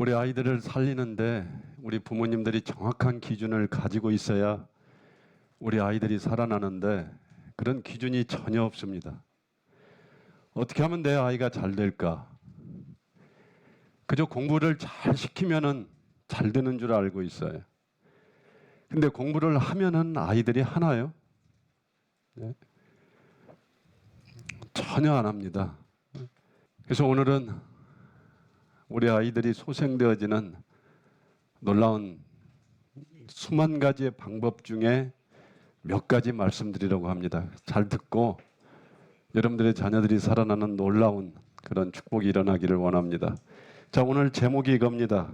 우리 아이들을 살리는데 우리 부모님들이 정확한 기준을 가지고 있어야 우리 아이들이 살아나는데 그런 기준이 전혀 없습니다. 어떻게 하면 내 아이가 잘 될까? 그저 공부를 잘 시키면은 잘 되는 줄 알고 있어요. 근데 공부를 하면은 아이들이 하나요? 네? 전혀 안 합니다. 그래서 오늘은 우리 아이들이 소생되어지는 놀라운 수만 가지의 방법 중에 몇 가지 말씀드리려고 합니다. 잘 듣고 여러분들의 자녀들이 살아나는 놀라운 그런 축복이 일어나기를 원합니다. 자, 오늘 제목이 이겁니다.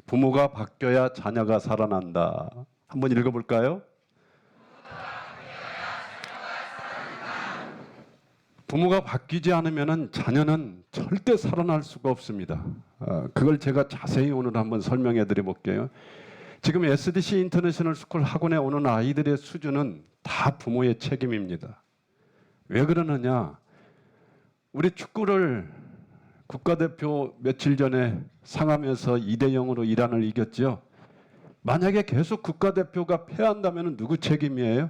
부모가 바뀌어야 자녀가 살아난다. 한번 읽어볼까요? 부모가 바뀌지 않으면 자녀는 절대 살아날 수가 없습니다. 그걸 제가 자세히 오늘 한번 설명해 드려 볼게요. 지금 SDC 인터내셔널 스쿨 학원에 오는 아이들의 수준은 다 부모의 책임입니다. 왜 그러느냐? 우리 축구를 국가대표 며칠 전에 상암에서 2대0으로 이란을 이겼죠. 만약에 계속 국가대표가 패한다면 누구 책임이에요?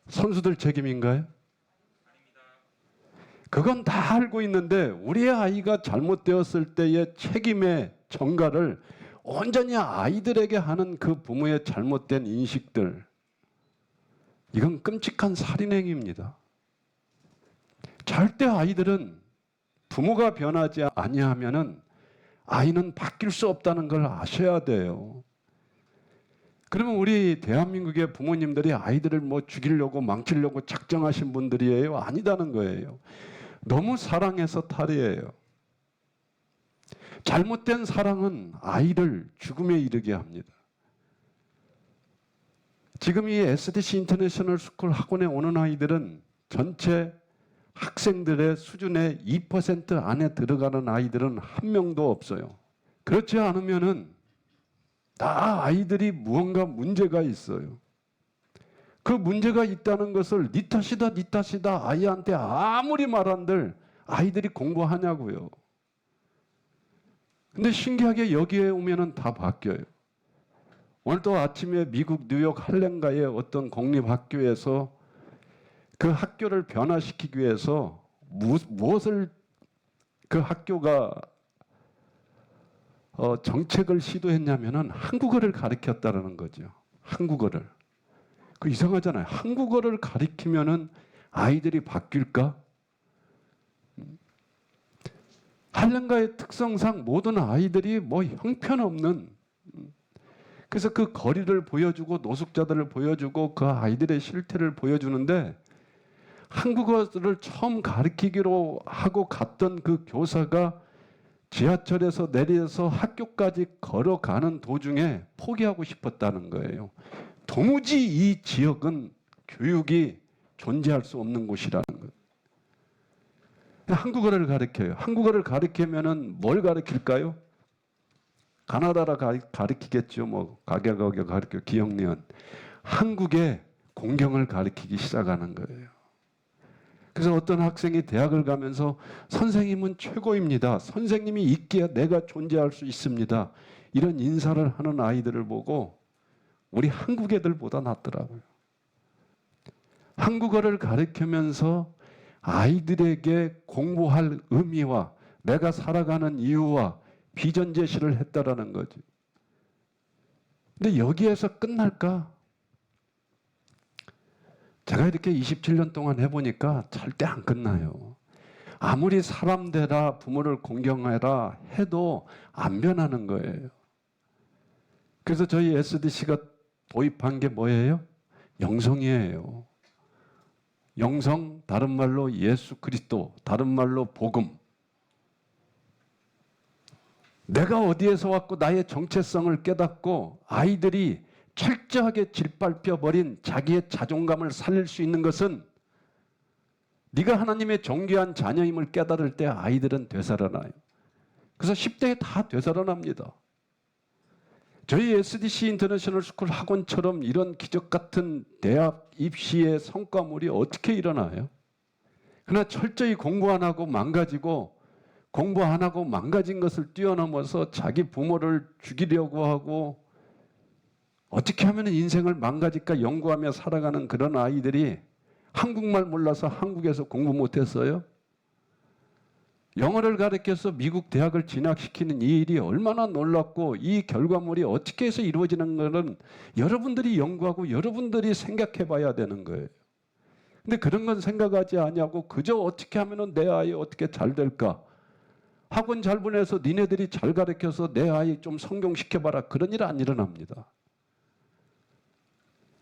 선수들 책임인가요? 그건 다 알고 있는데 우리의 아이가 잘못되었을 때의 책임의 전가를 온전히 아이들에게 하는 그 부모의 잘못된 인식들, 이건 끔찍한 살인행위입니다. 절대 아이들은 부모가 변하지 아니하면은 아이는 바뀔 수 없다는 걸 아셔야 돼요. 그러면 우리 대한민국의 부모님들이 아이들을 뭐 죽이려고 망치려고 작정하신 분들이에요? 아니다는 거예요. 너무 사랑해서 탈이에요. 잘못된 사랑은 아이를 죽음에 이르게 합니다. 지금 이 SDC 인터내셔널 스쿨 학원에 오는 아이들은 전체 학생들의 수준의 2% 안에 들어가는 아이들은 한 명도 없어요. 그렇지 않으면은 다 아이들이 무언가 문제가 있어요. 그 문제가 있다는 것을 니 탓이다 아이한테 아무리 말한들 아이들이 공부하냐고요. 근데 신기하게 여기에 오면은 다 바뀌어요. 오늘도 아침에 미국 뉴욕 할렘가의 어떤 공립학교에서 그 학교를 변화시키기 위해서 무엇을 그 학교가 정책을 시도했냐면은 한국어를 가르쳤다는 거죠. 한국어를. 그 이상하잖아요. 한국어를 가르치면은 아이들이 바뀔까? 할렘가의 특성상 모든 아이들이 뭐 형편없는, 그래서 그 거리를 보여주고 노숙자들을 보여주고 그 아이들의 실태를 보여주는데 한국어를 처음 가르치기로 하고 갔던 그 교사가 지하철에서 내려서 학교까지 걸어가는 도중에 포기하고 싶었다는 거예요. 도무지 이 지역은 교육이 존재할 수 없는 곳이라는 거예요. 한국어를 가르쳐요. 한국어를 가르치면은 뭘 가르칠까요? 가나다라 가르치겠죠. 뭐 가게가게 가르쳐 기억니은. 한국의 공경을 가르치기 시작하는 거예요. 그래서 어떤 학생이 대학을 가면서 선생님은 최고입니다. 선생님이 있기에 내가 존재할 수 있습니다. 이런 인사를 하는 아이들을 보고 우리 한국 애들보다 낫더라고요. 한국어를 가르치면서 아이들에게 공부할 의미와 내가 살아가는 이유와 비전 제시를 했다라는 거죠. 근데 여기에서 끝날까? 제가 이렇게 27년 동안 해보니까 절대 안 끝나요. 아무리 사람 되라, 부모를 공경해라 해도 안 변하는 거예요. 그래서 저희 SDC가 도입한 게 뭐예요? 영성이에요. 영성, 다른 말로 예수 그리스도, 다른 말로 복음. 내가 어디에서 왔고 나의 정체성을 깨닫고 아이들이 철저하게 짓밟혀버린 자기의 자존감을 살릴 수 있는 것은 네가 하나님의 존귀한 자녀임을 깨달을 때 아이들은 되살아나요. 그래서 10대에 다 되살아납니다. 저희 SDC 인터내셔널 스쿨 학원처럼 이런 기적 같은 대학 입시의 성과물이 어떻게 일어나요? 그러나 철저히 공부 안 하고 망가지고 공부 안 하고 망가진 것을 뛰어넘어서 자기 부모를 죽이려고 하고 어떻게 하면 인생을 망가질까 연구하며 살아가는 그런 아이들이 한국말 몰라서 한국에서 공부 못했어요? 영어를 가르쳐서 미국 대학을 진학시키는 이 일이 얼마나 놀랍고 이 결과물이 어떻게 해서 이루어지는 것은 여러분들이 연구하고 여러분들이 생각해 봐야 되는 거예요. 근데 그런 건 생각하지 아니하고 그저 어떻게 하면 내 아이 어떻게 잘 될까? 학원 잘 보내서 니네들이 잘 가르쳐서 내 아이 좀 성공시켜봐라. 그런 일 안 일어납니다.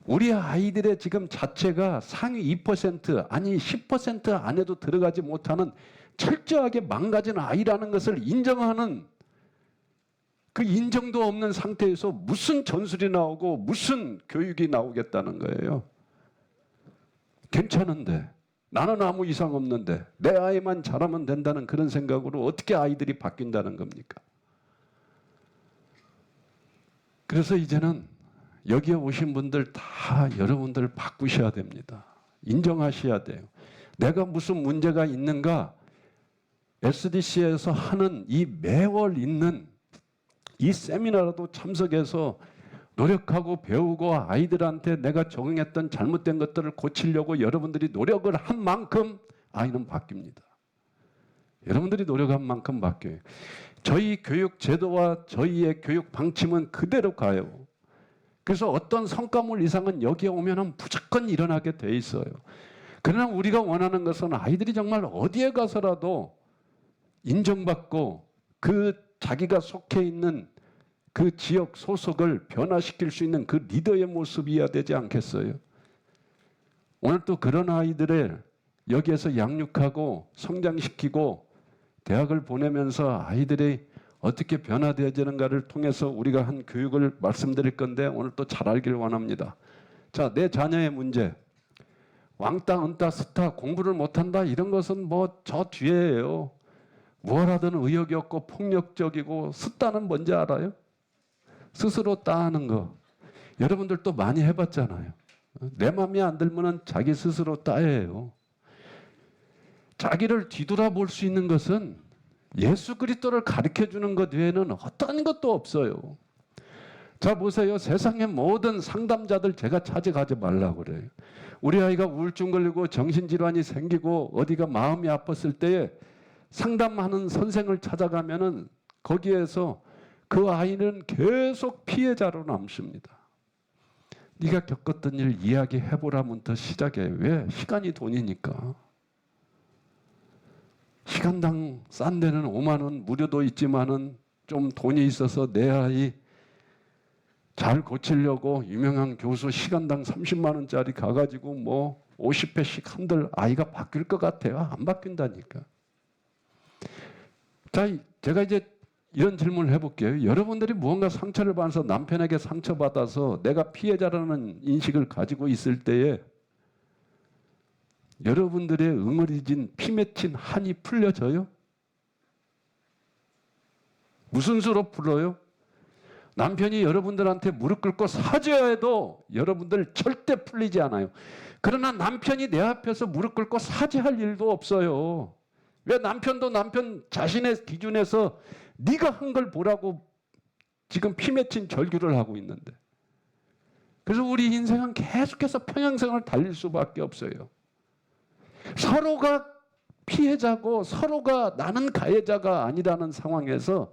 우리 아이들의 지금 자체가 상위 2% 아니 10% 안에도 들어가지 못하는 철저하게 망가진 아이라는 것을 인정하는 그 인정도 없는 상태에서 무슨 전술이 나오고 무슨 교육이 나오겠다는 거예요. 괜찮은데 나는 아무 이상 없는데 내 아이만 잘하면 된다는 그런 생각으로 어떻게 아이들이 바뀐다는 겁니까? 그래서 이제는 여기에 오신 분들 다 여러분들 바꾸셔야 됩니다. 인정하셔야 돼요. 내가 무슨 문제가 있는가? SDC에서 하는 이 매월 있는 이 세미나라도 참석해서 노력하고 배우고 아이들한테 내가 적응했던 잘못된 것들을 고치려고 여러분들이 노력을 한 만큼 아이는 바뀝니다. 여러분들이 노력한 만큼 바뀌어요. 저희 교육 제도와 저희의 교육 방침은 그대로 가요. 그래서 어떤 성과물 이상은 여기에 오면은 무조건 일어나게 돼 있어요. 그러나 우리가 원하는 것은 아이들이 정말 어디에 가서라도 인정받고 그 자기가 속해 있는 그 지역 소속을 변화시킬 수 있는 그 리더의 모습이어야 되지 않겠어요? 오늘 또 그런 아이들을 여기에서 양육하고 성장시키고 대학을 보내면서 아이들이 어떻게 변화되어지는가를 통해서 우리가 한 교육을 말씀드릴 건데 오늘 또 잘 알기를 원합니다. 자, 내 자녀의 문제. 왕따, 은따, 스타, 공부를 못한다 이런 것은 뭐 저 뒤에예요. 뭘 하든 의욕이 없고 폭력적이고 스타는 뭔지 알아요? 스스로 따하는 거. 여러분들도 많이 해봤잖아요. 내 맘이 안 들면 자기 스스로 따해요. 자기를 뒤돌아볼 수 있는 것은 예수 그리스도를 가르쳐주는 것 외에는 어떤 것도 없어요. 자 보세요. 세상의 모든 상담자들 제가 찾아가지 말라고 그래요. 우리 아이가 우울증 걸리고 정신질환이 생기고 어디가 마음이 아팠을 때에 상담하는 선생을 찾아가면은 거기에서 그 아이는 계속 피해자로 남습니다. 네가 겪었던 일 이야기해보라면부터 시작해. 왜? 시간이 돈이니까. 시간당 싼 데는 5만 원 무료도 있지만은 좀 돈이 있어서 내 아이 잘 고치려고 유명한 교수 시간당 30만 원짜리 가가지고 뭐 50회씩 한들 아이가 바뀔 것 같아요? 안 바뀐다니까. 자, 제가 이제 이런 질문을 해볼게요. 여러분들이 무언가 상처를 받아서 남편에게 상처받아서 내가 피해자라는 인식을 가지고 있을 때에 여러분들의 응어리진 피 맺힌 한이 풀려져요? 무슨 수로 풀어요? 남편이 여러분들한테 무릎 꿇고 사죄해야 해도 여러분들 절대 풀리지 않아요. 그러나 남편이 내 앞에서 무릎 꿇고 사죄할 일도 없어요. 왜? 남편도 남편 자신의 기준에서 네가 한 걸 보라고 지금 피 맺힌 절규를 하고 있는데. 그래서 우리 인생은 계속해서 평행선을 달릴 수밖에 없어요. 서로가 피해자고 서로가 나는 가해자가 아니라는 상황에서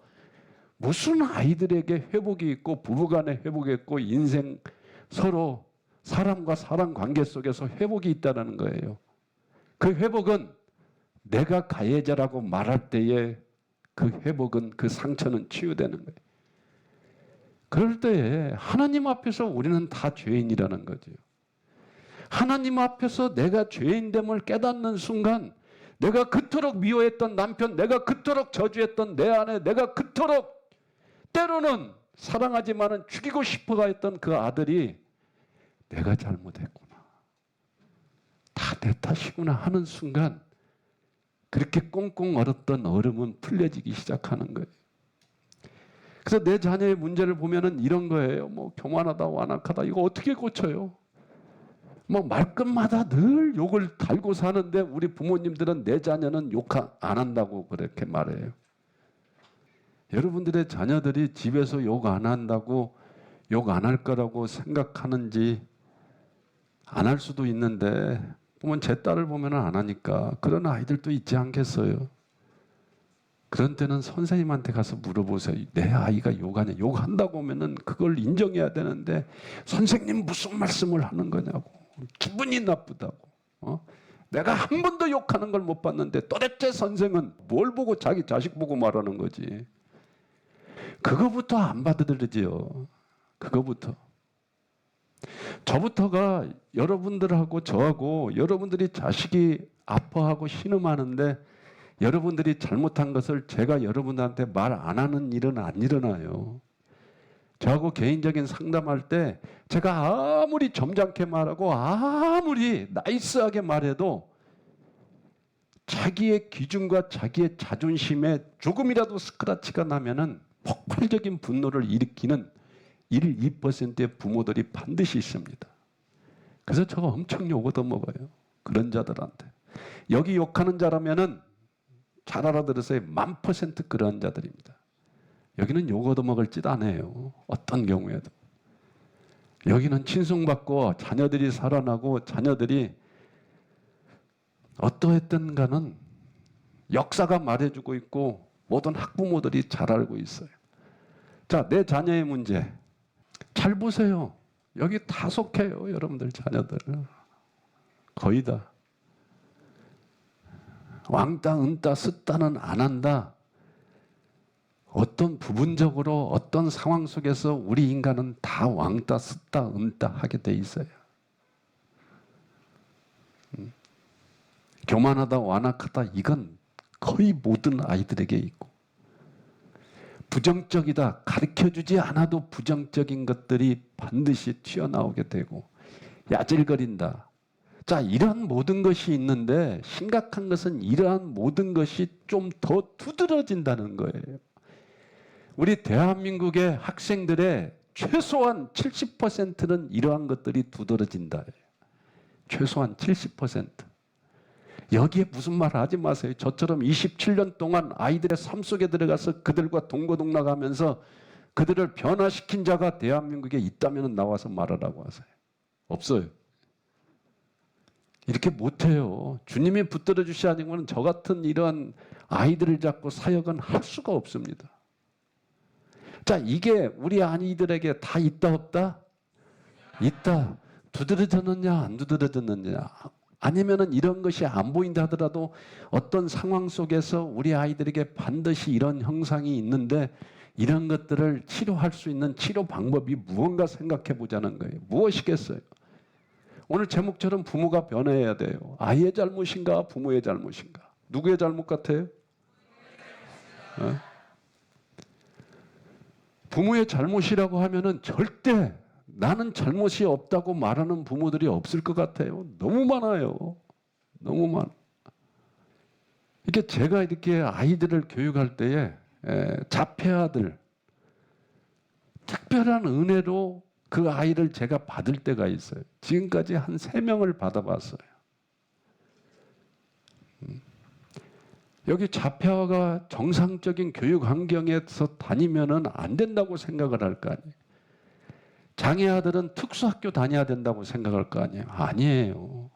무슨 아이들에게 회복이 있고 부부간에 회복이 있고 인생 서로 사람과 사람 관계 속에서 회복이 있다는 거예요. 그 회복은 내가 가해자라고 말할 때에 그 회복은 그 상처는 치유되는 거예요. 그럴 때에 하나님 앞에서 우리는 다 죄인이라는 거죠. 하나님 앞에서 내가 죄인됨을 깨닫는 순간 내가 그토록 미워했던 남편, 내가 그토록 저주했던 내 아내, 내가 그토록 때로는 사랑하지만은 죽이고 싶어가 했던 그 아들이 내가 잘못했구나. 다 내 탓이구나 하는 순간 그렇게 꽁꽁 얼었던 얼음은 풀려지기 시작하는 거예요. 그래서 내 자녀의 문제를 보면은 이런 거예요. 뭐 교만하다, 완악하다 이거 어떻게 고쳐요? 뭐 말끝마다 늘 욕을 달고 사는데 우리 부모님들은 내 자녀는 욕 안 한다고 그렇게 말해요. 여러분들의 자녀들이 집에서 욕 안 한다고 욕 안 할 거라고 생각하는지 안 할 수도 있는데 보면 제 딸을 보면 안 하니까 그런 아이들도 있지 않겠어요? 그런 때는 선생님한테 가서 물어보세요. 내 아이가 욕하냐? 욕한다고 하면은 그걸 인정해야 되는데 선생님 무슨 말씀을 하는 거냐고. 기분이 나쁘다고. 내가 한 번도 욕하는 걸 못 봤는데 도대체 선생은 뭘 보고 자기 자식 보고 말하는 거지. 그거부터 안 받아들이지요. 그거부터. 저부터가 여러분들하고 저하고 여러분들이 자식이 아파하고 신음하는데 여러분들이 잘못한 것을 제가 여러분들한테 말 안 하는 일은 안 일어나요. 저하고 개인적인 상담할 때 제가 아무리 점잖게 말하고 아무리 나이스하게 말해도 자기의 기준과 자기의 자존심에 조금이라도 스크라치가 나면은 폭발적인 분노를 일으키는 1, 2%의 부모들이 반드시 있습니다. 그래서 저가 엄청 욕 얻어먹어요. 그런 자들한테. 여기 욕하는 자라면은 잘 알아들으세요. 1000% 그런 자들입니다. 여기는 욕 얻어먹을 짓 안 해요. 어떤 경우에도. 여기는 칭송받고 자녀들이 살아나고 자녀들이 어떠했던가는 역사가 말해주고 있고 모든 학부모들이 잘 알고 있어요. 자, 내 자녀의 문제. 잘 보세요. 여기 다 속해요. 여러분들 자녀들. 거의 다. 왕따, 은따, 쓰따는 안 한다. 어떤 부분적으로 어떤 상황 속에서 우리 인간은 다 왕따, 쓰따, 은따 하게 돼 있어요. 교만하다, 완악하다 이건 거의 모든 아이들에게 있고 부정적이다, 가르쳐주지 않아도 부정적인 것들이 반드시 튀어나오게 되고 야질거린다. 자, 이러한 모든 것이 있는데 심각한 것은 이러한 모든 것이 좀 더 두드러진다는 거예요. 우리 대한민국의 학생들의 최소한 70%는 이러한 것들이 두드러진다. 최소한 70%. 여기에 무슨 말 하지 마세요. 저처럼 27년 동안 아이들의 삶 속에 들어가서 그들과 동거동락하면서 그들을 변화시킨 자가 대한민국에 있다면 나와서 말하라고 하세요. 없어요. 이렇게 못해요. 주님이 붙들어 주시 아니면 저 같은 이러한 아이들을 잡고 사역은 할 수가 없습니다. 자, 이게 우리 아이들에게 다 있다 없다? 있다. 두드러졌느냐 안 두드러졌느냐. 아니면은 이런 것이 안 보인다 하더라도 어떤 상황 속에서 우리 아이들에게 반드시 이런 형상이 있는데 이런 것들을 치료할 수 있는 치료 방법이 무언가 생각해 보자는 거예요. 무엇이겠어요? 오늘 제목처럼 부모가 변해야 돼요. 아이의 잘못인가 부모의 잘못인가? 누구의 잘못 같아요? 부모의 잘못이라고 하면은 절대 나는 잘못이 없다고 말하는 부모들이 없을 것 같아요. 너무 많아요. 너무 많아. 이렇게 제가 이렇게 아이들을 교육할 때에 자폐아들 특별한 은혜로 그 아이를 제가 받을 때가 있어요. 지금까지 한 3명을 받아봤어요. 여기 자폐아가 정상적인 교육 환경에서 다니면은 안 된다고 생각을 할 거 아니에요. 장애아들은 특수학교 다녀야 된다고 생각할 거 아니에요. 아니에요.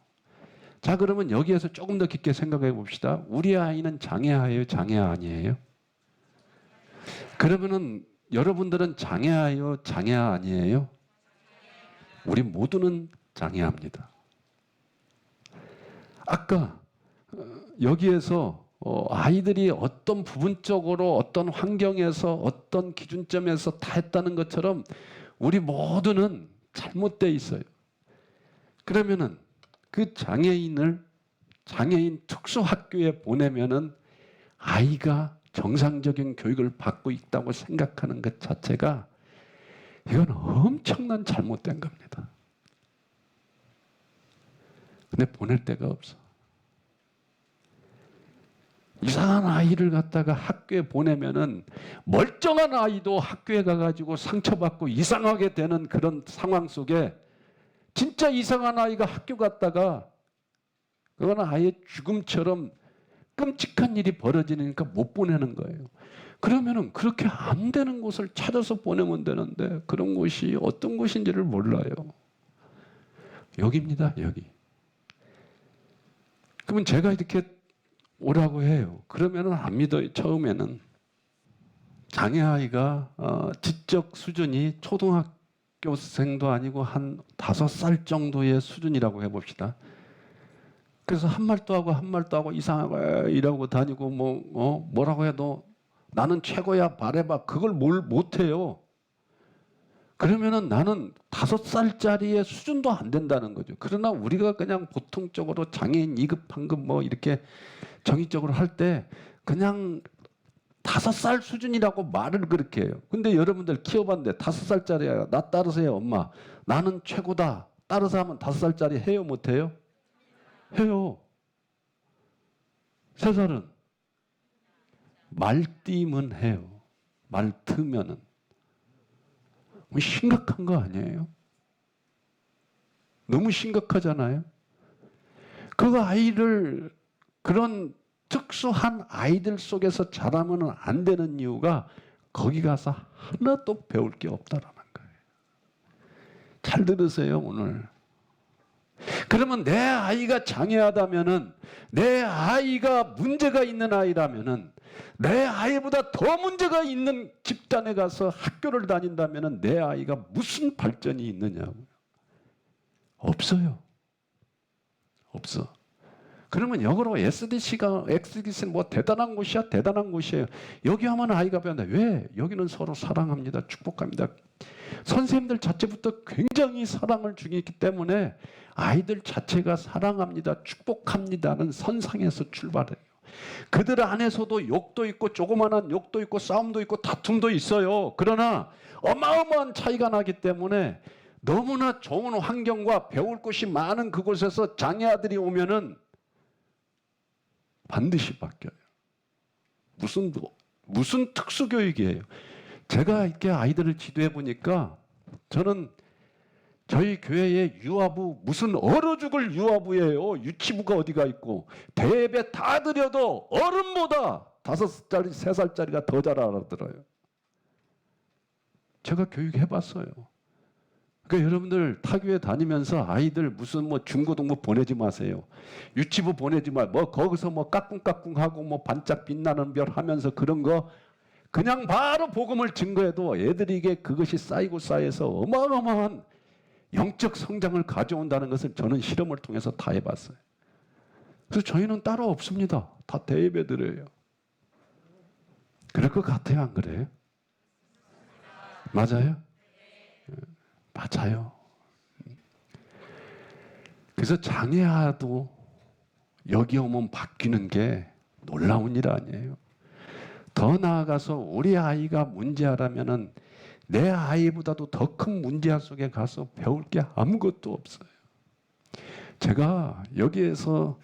자, 그러면 여기에서 조금 더 깊게 생각해 봅시다. 우리 아이는 장애아예요, 장애아 아니에요? 그러면은 여러분들은 장애아예요, 장애아 아니에요? 우리 모두는 장애아입니다. 아까 여기에서 아이들이 어떤 부분적으로 어떤 환경에서 어떤 기준점에서 다 했다는 것처럼 우리 모두는 잘못되어 있어요. 그러면은 그 장애인 특수학교에 보내면은 아이가 정상적인 교육을 받고 있다고 생각하는 것 자체가 이건 엄청난 잘못된 겁니다. 근데 보낼 데가 없어. 이상한 아이를 갖다가 학교에 보내면은 멀쩡한 아이도 학교에 가가지고 상처받고 이상하게 되는 그런 상황 속에 진짜 이상한 아이가 학교 갔다가 그건 아예 죽음처럼 끔찍한 일이 벌어지니까 못 보내는 거예요. 그러면은 그렇게 안 되는 곳을 찾아서 보내면 되는데 그런 곳이 어떤 곳인지를 몰라요. 여기입니다, 여기. 그러면 제가 이렇게 오라고 해요. 그러면은 안 믿어요. 처음에는 장애아이가 지적 수준이 초등학교생도 아니고 한 5살 정도의 수준이라고 해봅시다. 그래서 한 말도 하고 한 말도 하고 이상하고 이러고 다니고 뭐라고 해도 나는 최고야 말해봐. 그걸 뭘 못해요. 그러면은 나는 5살짜리의 수준도 안 된다는 거죠. 그러나 우리가 그냥 보통적으로 장애인 2급, 판급 뭐 이렇게 정의적으로 할 때 그냥 5살 수준이라고 말을 그렇게 해요. 근데 여러분들 키워봤는데 5살짜리야. 나 따라서 해요, 엄마. 나는 최고다. 따라서 하면 5살짜리 해요, 못해요? 해요. 3살은 말띠면 해요. 말 트면은. 심각한 거 아니에요? 너무 심각하잖아요? 그 아이를 그런 특수한 아이들 속에서 자라면 안 되는 이유가 거기 가서 하나도 배울 게 없다라는 거예요. 잘 들으세요, 오늘. 그러면 내 아이가 장애하다면은, 내 아이가 문제가 있는 아이라면은, 내 아이보다 더 문제가 있는 집단에 가서 학교를 다닌다면은 내 아이가 무슨 발전이 있느냐고요. 없어요. 없어. 그러면 역으로 SDC는 뭐 대단한 곳이야, 대단한 곳이에요. 여기 하면 아이가 배운다. 왜? 여기는 서로 사랑합니다, 축복합니다. 선생님들 자체부터 굉장히 사랑을 주기 때문에 아이들 자체가 사랑합니다, 축복합니다는 선상에서 출발해요. 그들 안에서도 욕도 있고 조그마한 욕도 있고 싸움도 있고 다툼도 있어요. 그러나 어마어마한 차이가 나기 때문에 너무나 좋은 환경과 배울 곳이 많은 그곳에서 장애아들이 오면은 반드시 바뀌어요. 무슨 특수교육이에요. 제가 이렇게 아이들을 지도해 보니까 저는 저희 교회의 유아부 무슨 얼어 죽을 유아부예요. 유치부가 어디가 있고 대예배 다 드려도 어른보다 5살짜리 3살짜리가 더 잘 알아들어요. 제가 교육해 봤어요. 그러니까 여러분들 타교회 다니면서 아이들 무슨 뭐 중고등부 보내지 마세요. 유치부 보내지 마. 뭐 거기서 뭐 까꿍까꿍하고 뭐 반짝 빛나는 별 하면서 그런 거 그냥 바로 복음을 증거해도 애들에게 그것이 쌓이고 쌓여서 어마어마한 영적 성장을 가져온다는 것을 저는 실험을 통해서 다 해봤어요. 그래서 저희는 따로 없습니다. 다 대예배드려요. 그럴 것 같아요, 안 그래요? 맞아요? 맞아요. 그래서 장애아도 여기 오면 바뀌는 게 놀라운 일 아니에요. 더 나아가서 우리 아이가 문제아라면은 내 아이보다도 더 큰 문제아 속에 가서 배울 게 아무것도 없어요. 제가 여기에서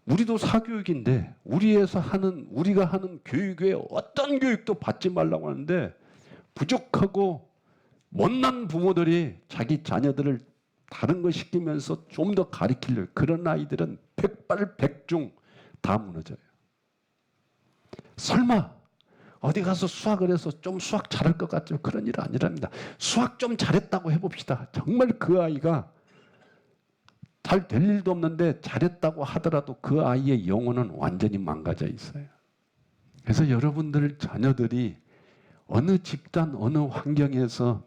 우리도 사교육인데 우리가 하는 교육 외에 어떤 교육도 받지 말라고 하는데 부족하고 못난 부모들이 자기 자녀들을 다른 거 시키면서 좀 더 가르치려고 그런 아이들은 백발백중 다 무너져요. 설마 어디 가서 수학을 해서 좀 수학 잘할 것 같죠? 그런 일 아니랍니다. 수학 좀 잘했다고 해봅시다. 정말 그 아이가 잘 될 일도 없는데 잘했다고 하더라도 그 아이의 영혼은 완전히 망가져 있어요. 그래서 여러분들 자녀들이 어느 집단, 어느 환경에서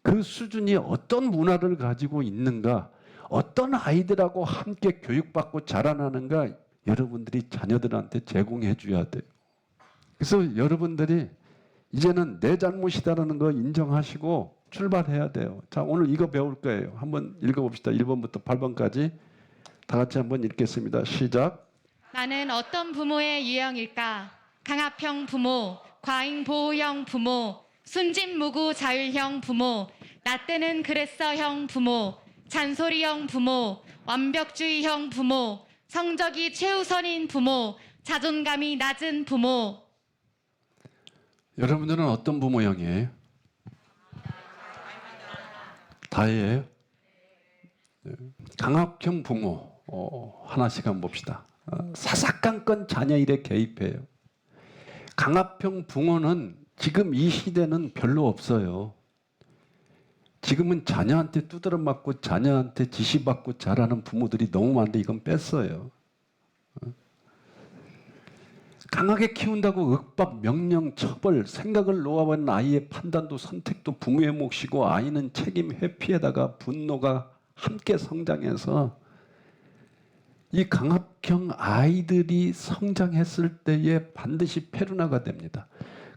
그 수준이 어떤 문화를 가지고 있는가, 어떤 아이들하고 함께 교육받고 자라나는가 여러분들이 자녀들한테 제공해 줘야 돼요. 그래서 여러분들이 이제는 내 잘못이다라는 거 인정하시고 출발해야 돼요. 자, 오늘 이거 배울 거예요. 한번 읽어봅시다. 1번부터 8번까지 다 같이 한번 읽겠습니다. 시작. 나는 어떤 부모의 유형일까? 강압형 부모, 과잉보호형 부모, 순진무구 자율형 부모, 나 때는 그랬어형 부모, 잔소리형 부모, 완벽주의형 부모, 성적이 최우선인 부모, 자존감이 낮은 부모. 여러분들은 어떤 부모형이에요? 다예요? 강압형 부모 하나씩 한번 봅시다. 사사건건 자녀 일에 개입해요. 강압형 부모는 지금 이 시대는 별로 없어요. 지금은 자녀한테 두드려 맞고 자녀한테 지시받고 자라는 부모들이 너무 많은데 이건 뺐어요. 강하게 키운다고 윽박, 명령, 처벌, 생각을 놓아버린 아이의 판단도 선택도 부모의 몫이고 아이는 책임 회피에다가 분노가 함께 성장해서 이 강압형 아이들이 성장했을 때에 반드시 페루나가 됩니다.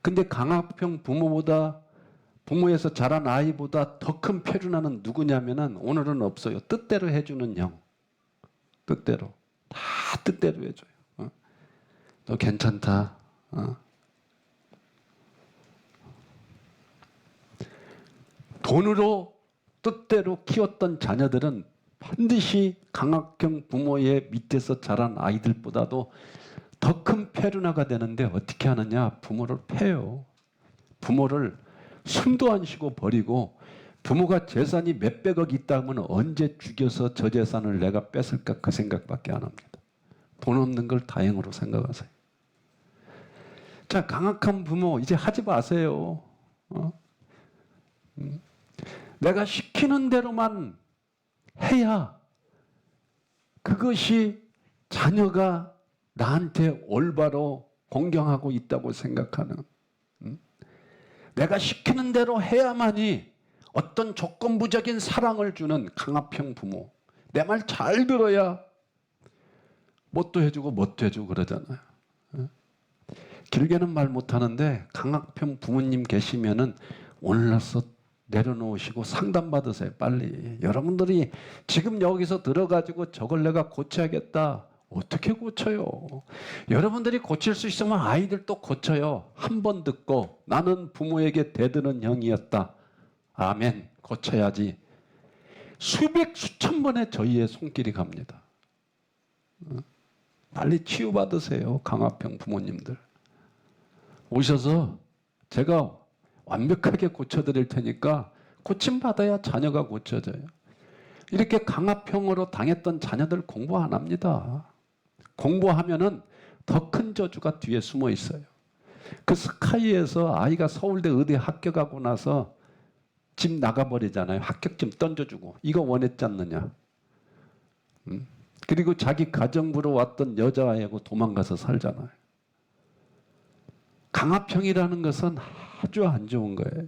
근데 강압형 부모에서 자란 아이보다 더 큰 페루나는 누구냐면은 오늘은 없어요. 뜻대로 해주는 형. 뜻대로. 다 뜻대로 해줘요. 너 괜찮다. 돈으로 뜻대로 키웠던 자녀들은 반드시 강압형 부모의 밑에서 자란 아이들보다도 더 큰 페루나가 되는데 어떻게 하느냐? 부모를 패요. 부모를 숨도 안 쉬고 버리고 부모가 재산이 몇백억 있다면 언제 죽여서 저 재산을 내가 뺏을까 그 생각밖에 안 합니다. 돈 없는 걸 다행으로 생각하세요. 자, 강악한 부모 이제 하지 마세요. 내가 시키는 대로만 해야 그것이 자녀가 나한테 올바로 공경하고 있다고 생각하는, 내가 시키는 대로 해야만이 어떤 조건부적인 사랑을 주는 강압형 부모. 내 말 잘 들어야 뭣도 해주고 뭣도 해주고 그러잖아요. 길게는 말 못하는데 강압형 부모님 계시면은 올라서 내려놓으시고 상담받으세요. 빨리. 여러분들이 지금 여기서 들어가지고 저걸 내가 고쳐야겠다. 어떻게 고쳐요? 여러분들이 고칠 수 있으면 아이들도 고쳐요. 한 번 듣고 나는 부모에게 대드는 형이었다. 아멘. 고쳐야지. 수백 수천 번의 저희의 손길이 갑니다. 빨리 치유받으세요. 강압형 부모님들. 오셔서 제가 완벽하게 고쳐드릴 테니까 고침받아야 자녀가 고쳐져요. 이렇게 강압형으로 당했던 자녀들 공부 안 합니다. 공부하면은 더 큰 저주가 뒤에 숨어 있어요. 그 스카이에서 아이가 서울대 의대 합격하고 나서 집 나가버리잖아요. 합격증 던져주고. 이거 원했지 않느냐. 그리고 자기 가정부로 왔던 여자아이하고 도망가서 살잖아요. 강압형이라는 것은 아주 안 좋은 거예요.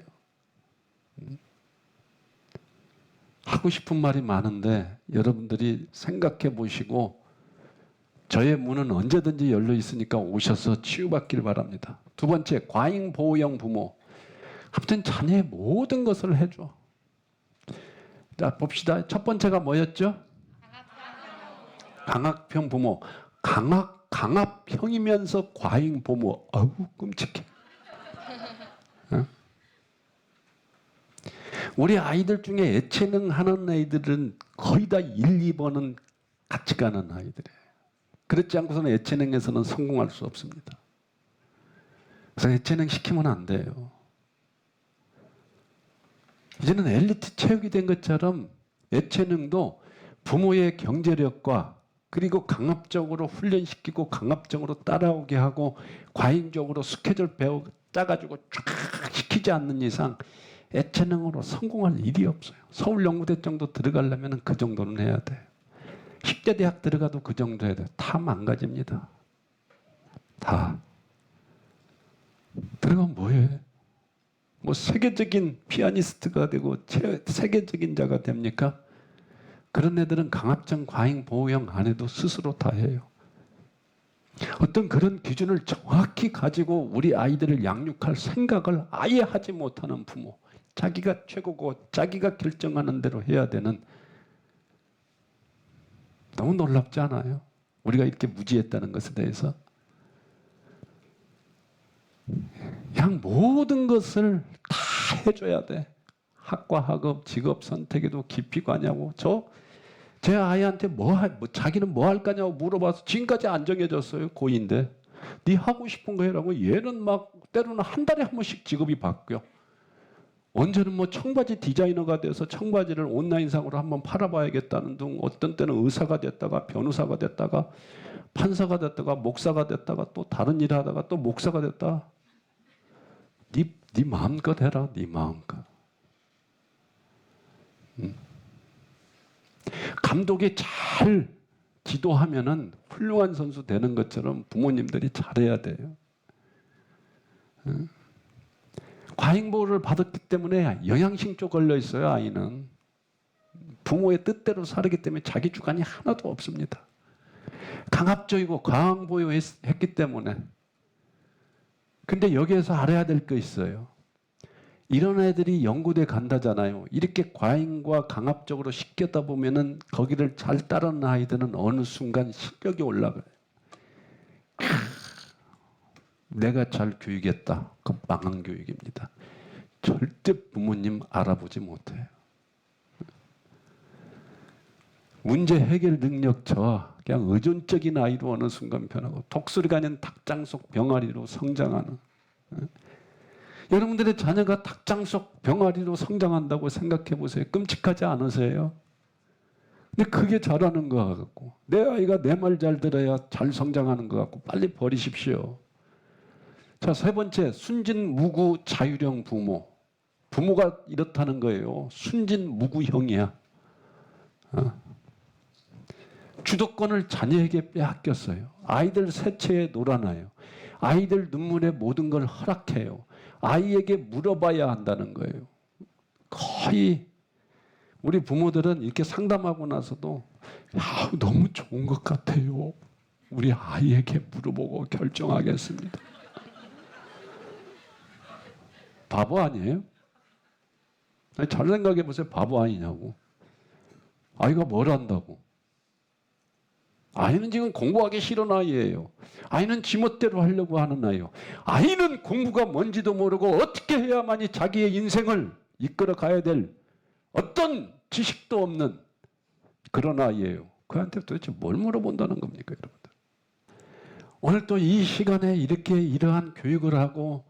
하고 싶은 말이 많은데 여러분들이 생각해 보시고 저의 문은 언제든지 열려 있으니까 오셔서 치유받길 바랍니다. 두 번째, 과잉 보호형 부모. 아무튼 자녀의 모든 것을 해줘. 자, 봅시다. 첫 번째가 뭐였죠? 강압형 부모. 강압형이면서 과잉 부모. 아우, 끔찍해. 우리 아이들 중에 예체능 하는 애들은 거의 다 1, 2번은 같이 가는 아이들이에요. 그렇지 않고서는 예체능에서는 성공할 수 없습니다. 그래서 예체능 시키면 안 돼요. 이제는 엘리트 체육이 된 것처럼 예체능도 부모의 경제력과 그리고 강압적으로 훈련시키고 강압적으로 따라오게 하고 과잉적으로 스케줄 짜가지고 쫙 시키지 않는 이상 예체능으로 성공할 일이 없어요. 서울연구대 정도 들어가려면 그 정도는 해야 돼. 10대 대학 들어가도 그 정도 해야 돼. 다 망가집니다. 다. 들어가면 뭐해? 뭐 세계적인 피아니스트가 되고 세계적인 자가 됩니까? 그런 애들은 강압적 과잉 보호형 안 해도 스스로 다 해요. 어떤 그런 기준을 정확히 가지고 우리 아이들을 양육할 생각을 아예 하지 못하는 부모. 자기가 최고고 자기가 결정하는 대로 해야 되는. 너무 놀랍지 않아요? 우리가 이렇게 무지했다는 것에 대해서. 그냥 모든 것을 다 해줘야 돼. 학과 학업, 직업 선택에도 깊이 관여하고. 제 아이한테 자기는 뭐 할 거냐고 물어봐서 지금까지 안 정해졌어요. 고2인데. 네 하고 싶은 거 해라고. 얘는 막 때로는 한 달에 한 번씩 직업이 바뀌어. 언제는 뭐 청바지 디자이너가 돼서 청바지를 온라인상으로 한번 팔아봐야겠다는 등, 어떤 때는 의사가 됐다가 변호사가 됐다가 판사가 됐다가 목사가 됐다가 또 다른 일을 하다가 또 목사가 됐다. 네 마음껏 해라. 네 마음껏. 감독이 잘 지도하면은 훌륭한 선수 되는 것처럼 부모님들이 잘해야 돼요. 과잉보호를 받았기 때문에 영양실조 걸려 있어요. 아이는 부모의 뜻대로 살기 때문에 자기 주관이 하나도 없습니다. 강압적이고 과잉보호했기 때문에. 근데 여기에서 알아야 될 거 있어요. 이런 애들이 연구대 간다잖아요. 이렇게 과잉과 강압적으로 시켰다 보면은 거기를 잘 따르는 아이들은 어느 순간 실력이 올라가요. 내가 잘 교육했다. 그 망한 교육입니다. 절대 부모님 알아보지 못해요. 문제 해결 능력 저하, 그냥 의존적인 아이로 어느 순간 변하고 독수리가 아닌 닭장 속 병아리로 성장하는. 여러분들의 자녀가 닭장 속 병아리로 성장한다고 생각해 보세요. 끔찍하지 않으세요? 근데 그게 잘하는 것 같고 내 아이가 내 말 잘 들어야 잘 성장하는 것 같고 빨리 버리십시오. 자, 세 번째, 순진무구 자유형 부모. 부모가 이렇다는 거예요. 순진무구형이야. 주도권을 자녀에게 빼앗겼어요. 아이들 세체에 놀아나요. 아이들 눈물에 모든 걸 허락해요. 아이에게 물어봐야 한다는 거예요. 거의 우리 부모들은 이렇게 상담하고 나서도 너무 좋은 것 같아요. 우리 아이에게 물어보고 결정하겠습니다. 바보 아니에요? 아니, 잘 생각해 보세요. 바보 아니냐고. 아이가 뭘 안다고. 아이는 지금 공부하기 싫은 아이예요. 아이는 지멋대로 하려고 하는 아이예요. 아이는 공부가 뭔지도 모르고 어떻게 해야만이 자기의 인생을 이끌어 가야 될 어떤 지식도 없는 그런 아이예요. 그한테 도대체 뭘 물어본다는 겁니까, 여러분들? 오늘 또 이 시간에 이렇게 이러한 교육을 하고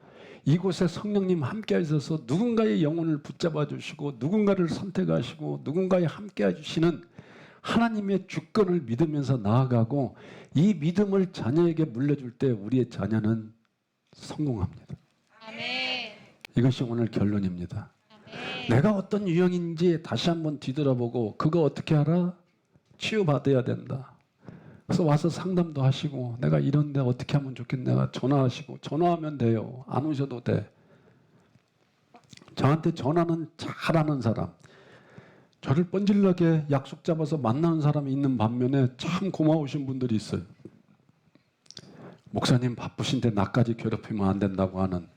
이곳에 성령님 함께 하셔서 누군가의 영혼을 붙잡아 주시고 누군가를 선택하시고 누군가에 함께 해주시는 하나님의 주권을 믿으면서 나아가고 이 믿음을 자녀에게 물려줄 때 우리의 자녀는 성공합니다. 아멘. 이것이 오늘 결론입니다. 아멘. 내가 어떤 유형인지 다시 한번 뒤돌아보고 그거 어떻게 알아? 치유받아야 된다. 그래서 와서 상담도 하시고 내가 이런데 어떻게 하면 좋겠냐 전화하시고 전화하면 돼요. 안 오셔도 돼. 저한테 전화는 잘하는 사람, 저를 뻔질나게 약속 잡아서 만나는 사람이 있는 반면에 참 고마우신 분들이 있어요. 목사님 바쁘신데 나까지 괴롭히면 안 된다고 하는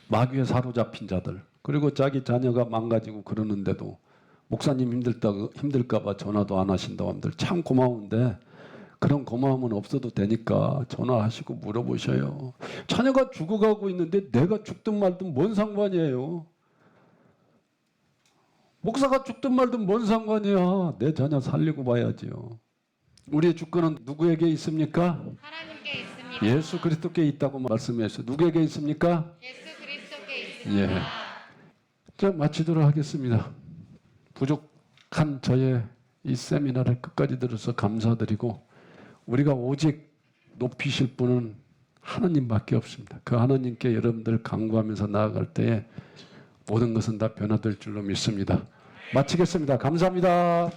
마귀에 사로잡힌 자들, 그리고 자기 자녀가 망가지고 그러는데도 목사님 힘들까 봐 전화도 안 하신다고 하는들 참 고마운데 그런 고마움은 없어도 되니까 전화하시고 물어보셔요. 자녀가 죽어가고 있는데 내가 죽든 말든 뭔 상관이에요. 목사가 죽든 말든 뭔 상관이야. 내 자녀 살리고 봐야지요. 우리의 주권은 누구에게 있습니까? 하나님께 있습니다. 예수 그리스도께 있다고 말씀했어요. 누구에게 있습니까? 예수 그리스도께 있습니다. 예. 자, 마치도록 하겠습니다. 부족한 저의 이 세미나를 끝까지 들어서 감사드리고 우리가 오직 높이실 분은 하나님밖에 없습니다. 그 하나님께 여러분들 간구하면서 나아갈 때에 모든 것은 다 변화될 줄로 믿습니다. 마치겠습니다. 감사합니다.